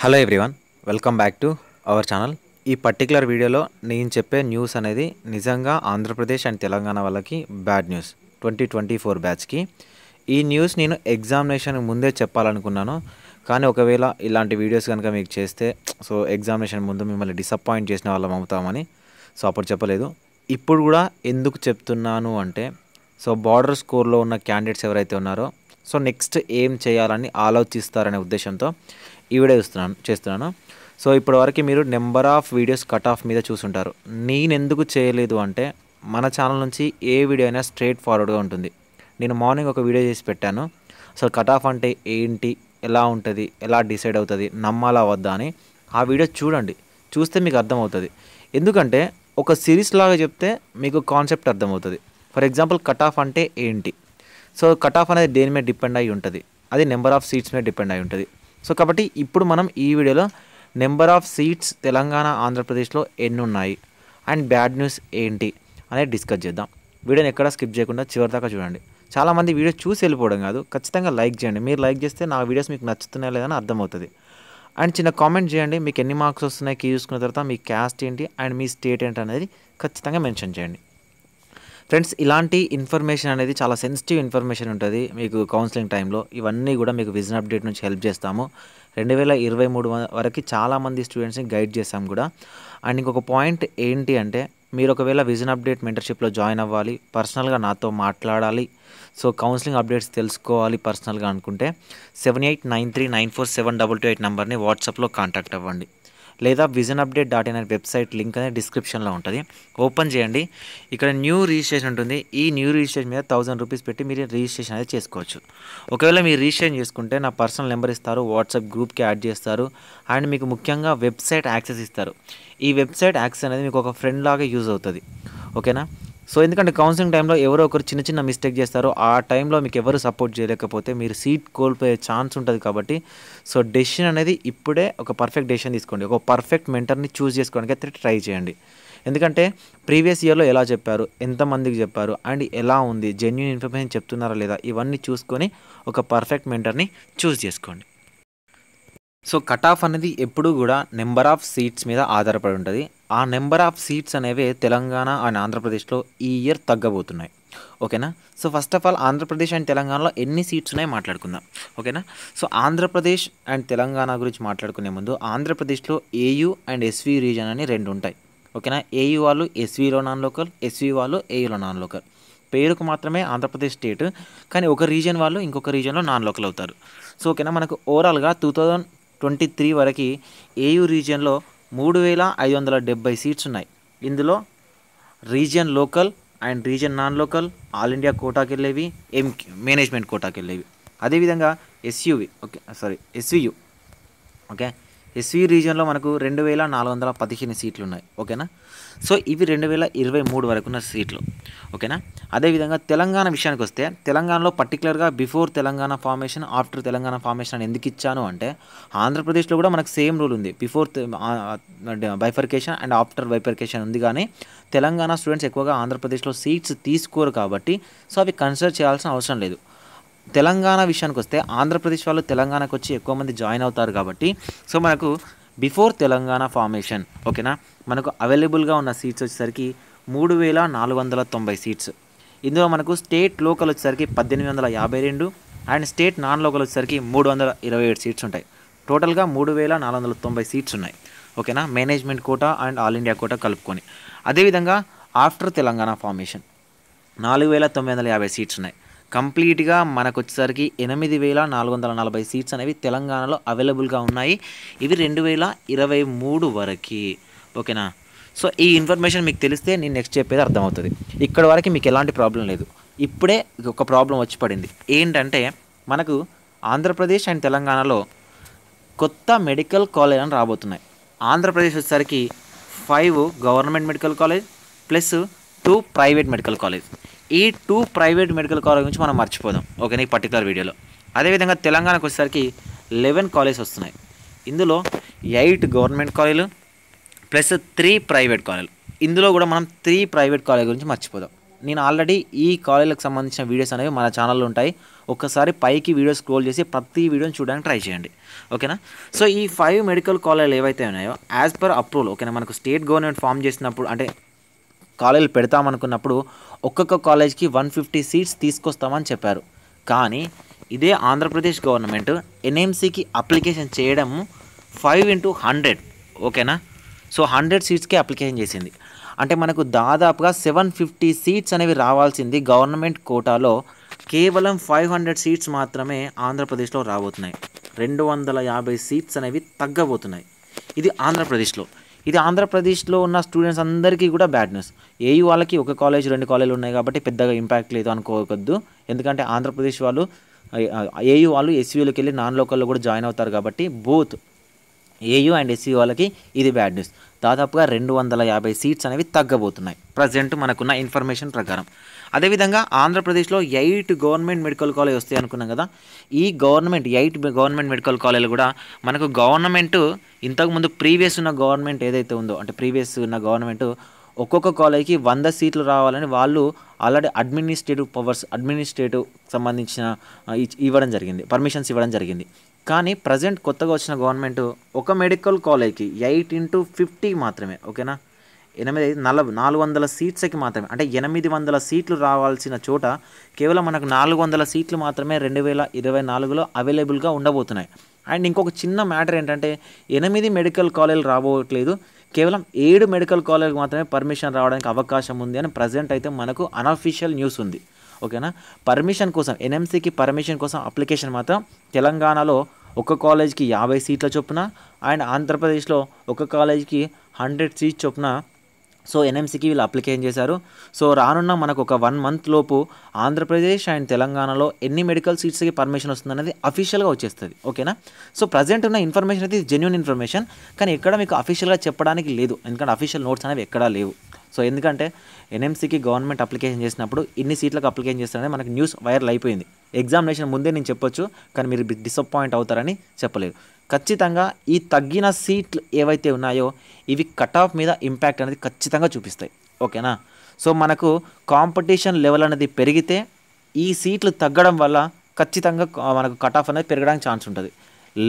Hello everyone, welcome back to our channel. ఈ particular వీడియోలో నేను చెప్పే న్యూస్ అనేది నిజంగా ఆంధ్రప్రదేశ్ అండ్ తెలంగాణ వాళ్ళకి బ్యాడ్ న్యూస్. 2024 బ్యాచ్కి ఈ న్యూస్ నేను ఎగ్జామినేషన్ ముందే చెప్పాలనుకున్నాను. కానీ ఒకవేళ ఇలాంటి వీడియోస్ కనుక మీకు చేస్తే ఎగ్జామినేషన్ ముందు మిమ్మల్ని డిసప్పాయింట్ చేసిన వాళ్ళం అవుతామని అప్పుడు చెప్పలేదు. ఇప్పుడు కూడా ఎందుకు చెప్తున్నాను అంటే బార్డర్ స్కోర్లో ఉన్న క్యాండిడేట్స్ ఎవరైతే ఉన్నారో నెక్స్ట్ ఏం చేయాలని ఆలోచిస్తారనే ఉద్దేశంతో ఈ వీడియో చేస్తున్నాను. ఇప్పటివరకు మీరు number of videos cut off మీద చూసుంటారు. నేను ఎందుకు చేయలేదు అంటే మన ఛానల్ నుంచి ఏ వీడియో అయినా స్ట్రైట్ ఫార్వర్డ్గా ఉంటుంది. నేను మార్నింగ్ ఒక వీడియో చేసి పెట్టాను. కట్ ఆఫ్ అంటే ఏంటి, ఎలా ఉంటుంది, ఎలా డిసైడ్ అవుతుంది, నమ్మాలా వద్దా అని ఆ వీడియో చూడండి. చూస్తే మీకు అర్థమవుతుంది. ఎందుకంటే ఒక సిరీస్ లాగా చెప్తే మీకు కాన్సెప్ట్ అర్థమవుతుంది. ఫర్ ఎగ్జాంపుల్ కట్ ఆఫ్ అంటే ఏంటి, కట్ ఆఫ్ అనేది దేని మీద డిపెండ్ అయి ఉంటుంది, అది నెంబర్ ఆఫ్ సీట్స్ మీద డిపెండ్ అయి ఉంటుంది. కాబట్టి ఇప్పుడు మనం ఈ వీడియోలో నెంబర్ ఆఫ్ సీట్స్ తెలంగాణ ఆంధ్రప్రదేశ్లో ఎన్ని ఉన్నాయి అండ్ బ్యాడ్ న్యూస్ ఏంటి అనేది డిస్కస్ చేద్దాం. వీడియోని ఎక్కడ స్కిప్ చేయకుండా చివరి దాకా చూడండి. చాలామంది వీడియో చూసి వెళ్ళిపోవడం కాదు, ఖచ్చితంగా లైక్ చేయండి. మీరు లైక్ చేస్తే నా వీడియోస్ మీకు నచ్చుతున్నాయా లేదని అర్థమవుతుంది. అండ్ చిన్న కామెంట్ చేయండి, మీకు ఎన్ని మార్క్స్ వస్తున్నాయి కీ చూసుకున్న తర్వాత మీ క్యాస్ట్ ఏంటి అండ్ మీ స్టేట్ ఏంటి అనేది ఖచ్చితంగా మెన్షన్ చేయండి. ఫ్రెండ్స్, ఇలాంటి ఇన్ఫర్మేషన్ అనేది చాలా సెన్సిటివ్ ఇన్ఫర్మేషన్ ఉంటుంది మీకు కౌన్సిలింగ్ టైంలో. ఇవన్నీ కూడా మీకు విజన్ అప్డేట్ నుంచి హెల్ప్ చేస్తాము. 2023 వరకు చాలామంది స్టూడెంట్స్ని గైడ్ చేస్తాం కూడా. అండ్ ఇంకొక పాయింట్ ఏంటి అంటే మీరు ఒకవేళ విజన్ అప్డేట్ మెంటర్షిప్లో జాయిన్ అవ్వాలి, పర్సనల్గా నాతో మాట్లాడాలి, కౌన్సిలింగ్ అప్డేట్స్ తెలుసుకోవాలి పర్సనల్గా అనుకుంటే 7893947228 నెంబర్ని వాట్సాప్లో కాంటాక్ట్ అవ్వండి. లేదా visionupdate.in అనే వెబ్సైట్ లింక్ అనేది డిస్క్రిప్షన్లో ఉంటుంది. ఓపెన్ చేయండి. ఇక్కడ న్యూ రిజిస్ట్రేషన్ ఉంటుంది. ఈ న్యూ రిజిస్ట్రేషన్ మీద 1000 రూపీస్ పెట్టి మీరు రిజిస్ట్రేషన్ అనేది చేసుకోవచ్చు. ఒకవేళ మీరు రిజిస్ట్రేషన్ చేసుకుంటే నా పర్సనల్ నెంబర్ ఇస్తారు, వాట్సాప్ గ్రూప్కి యాడ్ చేస్తారు అండ్ మీకు ముఖ్యంగా వెబ్సైట్ యాక్సెస్ ఇస్తారు. ఈ వెబ్సైట్ యాక్సెస్ అనేది మీకు ఒక ఫ్రెండ్ లాగా యూజ్ అవుతుంది. ఓకేనా? ఎందుకంటే కౌన్సిలింగ్ టైంలో ఎవరో ఒకరు చిన్న మిస్టేక్ చేస్తారో ఆ టైంలో మీకు ఎవరు సపోర్ట్ చేయలేకపోతే మీరు సీట్ కోల్పోయే ఛాన్స్ ఉంటుంది. కాబట్టి డెసిషన్ అనేది ఇప్పుడే ఒక పర్ఫెక్ట్ డెసిషన్ తీసుకోండి. ఒక పర్ఫెక్ట్ మెంటర్ని చూస్ చేసుకోవడానికి అయితే ట్రై చేయండి. ఎందుకంటే ప్రీవియస్ ఇయర్లో ఎలా చెప్పారు, ఎంతమందికి చెప్పారు అండ్ ఎలా ఉంది, జెన్యూన్ ఇన్ఫర్మేషన్ చెప్తున్నారా లేదా, ఇవన్నీ చూసుకొని ఒక పర్ఫెక్ట్ మెంటర్ని చూస్ చేసుకోండి. కట్ ఆఫ్ అనేది ఎప్పుడు కూడా నెంబర్ ఆఫ్ సీట్స్ మీద ఆధారపడి ఉంటుంది. ఆ నెంబర్ ఆఫ్ సీట్స్ అనేవి తెలంగాణ అండ్ ఆంధ్రప్రదేశ్లో ఈ ఇయర్ తగ్గబోతున్నాయి. ఓకేనా? First of all Andhra Pradesh and తెలంగాణలో ఎన్ని సీట్స్ ఉన్నాయి మాట్లాడుకుందాం. ఓకేనా? ఆంధ్రప్రదేశ్ అండ్ తెలంగాణ గురించి మాట్లాడుకునే ముందు ఆంధ్రప్రదేశ్లో ఏయూ అండ్ ఎస్వీ రీజన్ అని రెండు ఉంటాయి. ఓకేనా? ఏయూ వాళ్ళు ఎస్వీలో నాన్ లోకల్, ఎస్వీ వాళ్ళు ఏయూలో నాన్ లోకల్. పేరుకు మాత్రమే ఆంధ్రప్రదేశ్ స్టేట్, కానీ ఒక రీజన్ వాళ్ళు ఇంకొక రీజన్లో నాన్ లోకల్ అవుతారు. ఓకేనా? మనకు ఓవరాల్గా 2023 వరకు ఏయూ రీజియన్లో 3570 సీట్స్ ఉన్నాయి. ఇందులో region local and region non local, all India కోటాకి వెళ్ళేవి, మేనేజ్మెంట్ కోటాకి వెళ్ళేవి. అదేవిధంగా ఎస్వీయు ఎస్వీ రీజియన్లో మనకు 2415 సీట్లు ఉన్నాయి. ఓకేనా? ఇవి 2023 వరకు ఉన్న సీట్లు. ఓకేనా? అదేవిధంగా తెలంగాణ విషయానికి వస్తే తెలంగాణలో పర్టికులర్గా before Telangana formation, after Telangana formation అని ఎందుకు ఇచ్చాను అంటే ఆంధ్రప్రదేశ్లో కూడా మనకు సేమ్ రూల్ ఉంది. Before bifurcation and after bifurcation ఉంది. కానీ తెలంగాణ స్టూడెంట్స్ ఎక్కువగా ఆంధ్రప్రదేశ్లో సీట్స్ తీసుకోరు కాబట్టి అవి కన్సిడర్ చేయాల్సిన అవసరం లేదు. తెలంగాణ విషయానికి వస్తే ఆంధ్రప్రదేశ్ వాళ్ళు తెలంగాణకు వచ్చి ఎక్కువ మంది జాయిన్ అవుతారు కాబట్టి మనకు బిఫోర్ తెలంగాణ ఫార్మేషన్ ఓకేనా మనకు అవైలబుల్గా ఉన్న సీట్స్ వచ్చేసరికి 3490 సీట్స్. ఇందులో మనకు స్టేట్ లోకల్ వచ్చేసరికి 1852 అండ్ స్టేట్ నాన్ లోకల్ వచ్చేసరికి 327 సీట్స్ ఉంటాయి. టోటల్గా 3490 సీట్స్ ఉన్నాయి. ఓకేనా? Management quota and all India quota కలుపుకొని. అదేవిధంగా ఆఫ్టర్ తెలంగాణ ఫార్మేషన్ 4950 సీట్స్ ఉన్నాయి. కంప్లీట్గా మనకు వచ్చేసరికి 8440 సీట్స్ అనేవి తెలంగాణలో అవైలబుల్గా ఉన్నాయి. ఇవి 2023 వరకు. ఓకేనా? ఈ ఇన్ఫర్మేషన్ మీకు తెలిస్తే నేను నెక్స్ట్ చెప్పేది అర్థమవుతుంది. ఇక్కడ వరకు మీకు ఎలాంటి ప్రాబ్లం లేదు. ఇప్పుడే ఒక ప్రాబ్లం వచ్చి పడింది. ఏంటంటే మనకు ఆంధ్రప్రదేశ్ అండ్ తెలంగాణలో కొత్త మెడికల్ కాలేజ్ అని రాబోతున్నాయి. ఆంధ్రప్రదేశ్ వచ్చేసరికి 5 government medical college plus 2 private medical college. ఈ 2 ప్రైవేట్ మెడికల్ కాలేజ్ గురించి మనం మర్చిపోదాం. ఓకేనా? ఈ పర్టికులర్ వీడియోలో. అదేవిధంగా తెలంగాణకు వచ్చేసరికి 11 కాలేజెస్ వస్తున్నాయి. ఇందులో 8 గవర్నమెంట్ కాలేజీలు ప్లస్ 3 ప్రైవేట్ కాలేజీలు. ఇందులో కూడా మనం 3 ప్రైవేట్ కాలేజ్ గురించి మర్చిపోదాం. నేను ఆల్రెడీ ఈ కాలేజీలకు సంబంధించిన వీడియోస్ అనేవి మన ఛానల్లో ఉంటాయి. ఒక్కసారి పైకి వీడియో స్క్రోల్ చేసి ప్రతి వీడియోని చూడడానికి ట్రై చేయండి. ఓకేనా. సో ఈ 5 మెడికల్ కాలేజీలు ఏవైతే ఉన్నాయో యాజ్ పర్ అప్రూవల్, ఓకేనా, మనకు స్టేట్ గవర్నమెంట్ ఫామ్ చేసినప్పుడు అంటే కాలేజీలు పెడతామనుకున్నప్పుడు ఒక్కొక్క కాలేజ్కి 150 సీట్స్ తీసుకొస్తామని చెప్పారు. కానీ ఇదే ఆంధ్రప్రదేశ్ గవర్నమెంట్ ఎన్ఎంసీకి అప్లికేషన్ చేయడం 5x100, ఓకేనా. సో 100 సీట్స్కి అప్లికేషన్ చేసింది. అంటే మనకు దాదాపుగా 750 సీట్స్ అనేవి రావాల్సింది గవర్నమెంట్ కోటాలో కేవలం 500 సీట్స్ మాత్రమే ఆంధ్రప్రదేశ్లో రాబోతున్నాయి. 250 సీట్స్ అనేవి తగ్గబోతున్నాయి. ఇది ఆంధ్రప్రదేశ్లో ఉన్న స్టూడెంట్స్ అందరికీ కూడా బ్యాడ్ న్యూస్. ఏయూ వాళ్ళకి ఒక కాలేజ్ 2 కాలేజీలు ఉన్నాయి కాబట్టి పెద్దగా ఇంపాక్ట్ లేదు అనుకోవద్దు. ఎందుకంటే ఆంధ్రప్రదేశ్ వాళ్ళు ఏయూ వాళ్ళు ఎస్యూలోకి వెళ్ళి నాన్ లోకల్లో కూడా జాయిన్ అవుతారు కాబట్టి బోత్ ఏయూ అండ్ ఎస్యూ వాళ్ళకి ఇది బ్యాడ్ న్యూస్. దాదాపుగా 250 సీట్స్ అనేవి తగ్గబోతున్నాయి ప్రజెంట్ మనకున్న ఇన్ఫర్మేషన్ ప్రకారం. అదేవిధంగా ఆంధ్రప్రదేశ్లో 8 గవర్నమెంట్ మెడికల్ కాలేజ్ వస్తాయి అనుకున్నాం కదా. ఈ 8 గవర్నమెంట్ మెడికల్ కాలేజీలు కూడా మనకు గవర్నమెంట్ ఇంతకుముందు ప్రీవియస్ ఉన్న గవర్నమెంట్ ఏదైతే ఉందో, అంటే ప్రీవియస్ ఉన్న గవర్నమెంట్ ఒక్కొక్క కాలేజీకి 100 సీట్లు రావాలని వాళ్ళు ఆల్రెడీ అడ్మినిస్ట్రేటివ్ సంబంధించిన పర్మిషన్స్ ఇవ్వడం జరిగింది. కానీ ప్రజెంట్ కొత్తగా వచ్చిన గవర్నమెంట్ ఒక మెడికల్ కాలేజ్కి 8x50 మాత్రమే, ఓకేనా, 400 సీట్స్కి మాత్రమే, అంటే 800 సీట్లు రావాల్సిన చోట కేవలం మనకు 400 సీట్లు మాత్రమే 2024లో అవైలబుల్గా ఉండబోతున్నాయి. అండ్ ఇంకొక చిన్న మ్యాటర్ ఏంటంటే 8 మెడికల్ కాలేజీలు రాబోట్లేదు, కేవలం 7 మెడికల్ కాలేజీలకు మాత్రమే పర్మిషన్ రావడానికి అవకాశం ఉంది అని ప్రజెంట్ అయితే మనకు అనఫీషియల్ న్యూస్ ఉంది. ఓకేనా. పర్మిషన్ కోసం, ఎన్ఎంసీకి పర్మిషన్ కోసం అప్లికేషన్ మాత్రం తెలంగాణలో ఒక కాలేజ్కి 50 సీట్ల చొప్పున అండ్ ఆంధ్రప్రదేశ్లో ఒక కాలేజ్కి 100 సీట్స్ చొప్పున సో ఎన్ఎంసీకి వీళ్ళు అప్లికేషన్ చేశారు. సో రానున్న మనకు ఒక 1 మంత్ లోపు ఆంధ్రప్రదేశ్ అండ్ తెలంగాణలో ఎన్ని మెడికల్ సీట్స్కి పర్మిషన్ వస్తుందనేది అఫీషియల్గా వచ్చేస్తుంది. ఓకేనా. సో ప్రజెంట్ ఉన్న ఇన్ఫర్మేషన్ అయితే జెన్యూన్ ఇన్ఫర్మేషన్, కానీ ఎక్కడ మీకు అఫీషియల్గా చెప్పడానికి లేదు, ఎందుకంటే అఫీషియల్ నోట్స్ అనేవి ఎక్కడా లేవు. సో ఎందుకంటే ఎన్ఎంసీకి గవర్నమెంట్ అప్లికేషన్ చేసినప్పుడు ఇన్ని సీట్లకు అప్లికేషన్ చేస్తారని మనకి న్యూస్ వైరల్ అయిపోయింది. ఎగ్జామినేషన్ ముందే నేను చెప్పొచ్చు, కానీ మీరు డిసప్పాయింట్ అవుతారని చెప్పలేదు. ఖచ్చితంగా ఈ తగ్గిన సీట్లు ఏవైతే ఉన్నాయో ఇవి కట్ ఆఫ్ మీద ఇంపాక్ట్ అనేది ఖచ్చితంగా చూపిస్తాయి. ఓకేనా. సో మనకు కాంపిటీషన్ లెవెల్ అనేది పెరిగితే ఈ సీట్లు తగ్గడం వల్ల ఖచ్చితంగా మనకు కట్ ఆఫ్ అనేది పెరగడానికి ఛాన్స్ ఉంటుంది.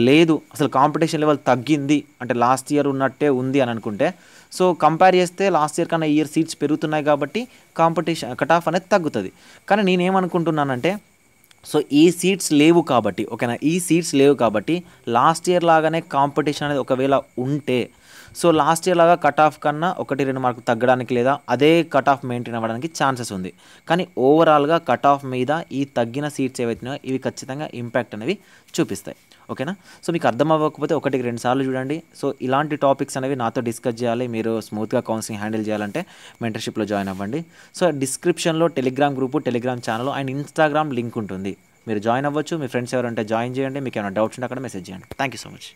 లేదు అసలు కాంపిటీషన్ లెవెల్ తగ్గింది అంటే లాస్ట్ ఇయర్ ఉన్నట్టే ఉంది అని అనుకుంటే, సో కంపేర్ చేస్తే లాస్ట్ ఇయర్ కన్నా ఈ ఇయర్ సీట్స్ పెరుగుతున్నాయి కాబట్టి కాంపిటీషన్ కట్ ఆఫ్ అనేది తగ్గుతుంది. కానీ నేనేమనుకుంటున్నానంటే సో ఈ సీట్స్ లేవు కాబట్టి, ఓకేనా, ఈ సీట్స్ లేవు కాబట్టి లాస్ట్ ఇయర్ లాగానే కాంపిటీషన్ అనేది ఒకవేళ ఉంటే సో లాస్ట్ ఇయర్ లాగా కట్ ఆఫ్ కన్నా 1-2 మార్కులు తగ్గడానికి లేదా అదే కట్ ఆఫ్ మెయింటైన్ అవ్వడానికి ఛాన్సెస్ ఉంది. కానీ ఓవరాల్గా కట్ ఆఫ్ మీద ఈ తగ్గిన సీట్స్ ఏవైతున్నాయో ఇవి ఖచ్చితంగా ఇంపాక్ట్ అనేవి చూపిస్తాయి. ఓకేనా. సో మీకు అర్థం అవ్వకపోతే 1-2 సార్లు చూడండి. సో ఇలాంటి టాపిక్స్ అనేవి నాతో డిస్కస్ చేయాలి, మీరు స్మూత్గా కౌన్సిలింగ్ హ్యాండిల్ చేయాలంటే మెంటర్షిప్లో జాయిన్ అవ్వండి. సో డిస్క్రిప్షన్లో Telegram group, Telegram channel and Instagram link ఉంటుంది, మీరు జాయిన్ అవ్వచ్చు. మీ ఫ్రెండ్స్ ఎవరంటే జాయిన్ చేయండి. మీకు ఏమైనా డౌట్స్ ఉంటే అక్కడ మెసేజ్ చేయండి. Thank you so much.